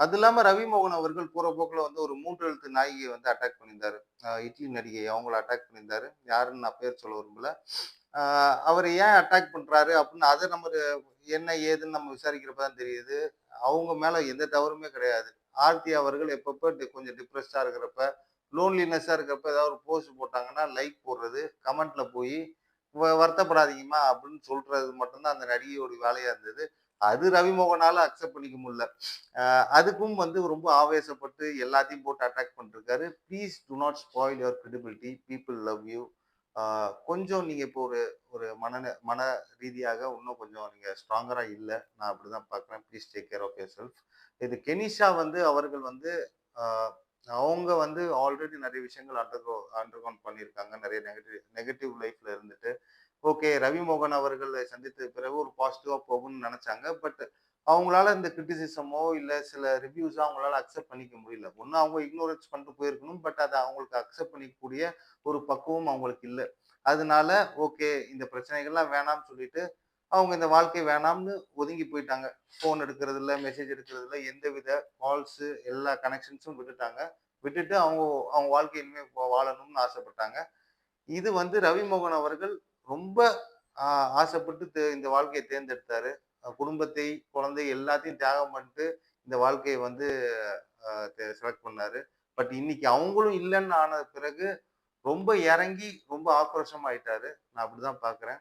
அது இல்லாம ரவிமோகன் அவர்கள் போற போக்குல வந்து ஒரு 3 எழுத்து நாயகிய வந்து அட்டாக் பண்ணியிருந்தாரு. இட்லி நடிகை அவங்கள அட்டாக் பண்ணியிருந்தாரு. யாருன்னு நான் பேர் சொல்ல விரும்பல. அ அவரு ஏன் அட்டாக் பண்றாரு அப்படின்னு அத நம்ம என்ன ஏதுன்னு நம்ம விசாரிக்கிறப்ப தான் தெரியுது. அவங்க மேல எந்த தவறுமே கிடையாது. ஆர்த்தி அவர்கள் எப்பப்ப கொஞ்சம் டிப்ரஸ்டா இருக்கிறப்ப, லோன்லினெஸ்ஸா இருக்கிறப்ப ஏதாவது ஒரு போஸ்ட் போட்டாங்கன்னா, லைக் போடுறது, கமெண்ட்ல போயி வருத்தப்படாதீங்கம்மா அப்படின்னு சொல்றது மட்டும் தான் அந்த நடிகையோட வேலையா இருந்தது. அது ரவிமோகனால அக்செப்ட் பண்ணிக்க முடியல. அதுக்கும் வந்து ரொம்ப ஆவேசப்பட்டு எல்லாத்தையும் போட்டு அட்டாக் பண்ணிருக்காரு. Please do not spoil your credibility. People love you. கொஞ்சம் நீங்க இப்போ ஒரு ஒரு மன ரீதியாக இன்னும் கொஞ்சம் நீங்க ஸ்ட்ராங்கரா இல்ல. நான் அப்படிதான் பார்க்குறேன். Please take care of yourself. இது கெனிஷா வந்து அவர்கள் வந்து ஆ அவங்க வந்து ஆல்ரெடி நெறைய விஷயங்கள் அண்டர்கவுன் பண்ணியிருக்காங்க. நெறைய நெகட்டிவ் லைஃப்ல இருந்துட்டு. ஓகே. ரவிமோகன் அவர்கள சந்தித்த பிறகு ஒரு பாசிட்டிவா போகும்னு நெனச்சாங்க. பட் அவங்களால இந்த கிரிட்டிசிசமோ, இல்ல சில ரிவ்யூஸோ அவங்களால அக்செப்ட் பண்ணிக்க முடியல. ஒண்ணு அவங்க இக்னோரன்ஸ் பண்ணிட்டு போயிருக்கணும். பட் அத அவங்களுக்கு அக்செப்ட் பண்ணிக்கக்கூடிய ஒரு பக்குவம் அவங்களுக்கு இல்ல. அதனால ஓகே. இந்த பிரச்சனைகள்லாம் வேணாம்னு சொல்லிட்டு, அவங்க இந்த வாழ்க்கை வேணாம்னு ஒதுங்கி போயிட்டாங்க. ஃபோன் எடுக்கிறதில்ல, மெசேஜ் எடுக்கிறதில்ல, எந்தவித கால்ஸு எல்லா கனெக்ஷன்ஸும் விட்டுட்டாங்க. விட்டுட்டு அவங்க அவங்க வாழ்க்கை இனிமே வாழணும்னு ஆசைப்பட்டாங்க. இது வந்து ரவிமோகன் அவர்கள் ரொம்ப ஆ ஆசைப்பட்டு இந்த வாழ்க்கைய தேர்ந்தெடுத்தாரு. குடும்பத்தை, குழந்தை எல்லாத்தையும் தியாகம் பண்ணிட்டு இந்த வாழ்க்கைய வந்து செலக்ட் பண்ணாரு. பட் இன்னைக்கு அவங்களும் இல்லன்னு ஆன பிறகு ரொம்ப இறங்கி ரொம்ப ஆக்ரோஷமா ஆயிட்டாரு. நான் அப்படிதான் பார்க்கிறேன்.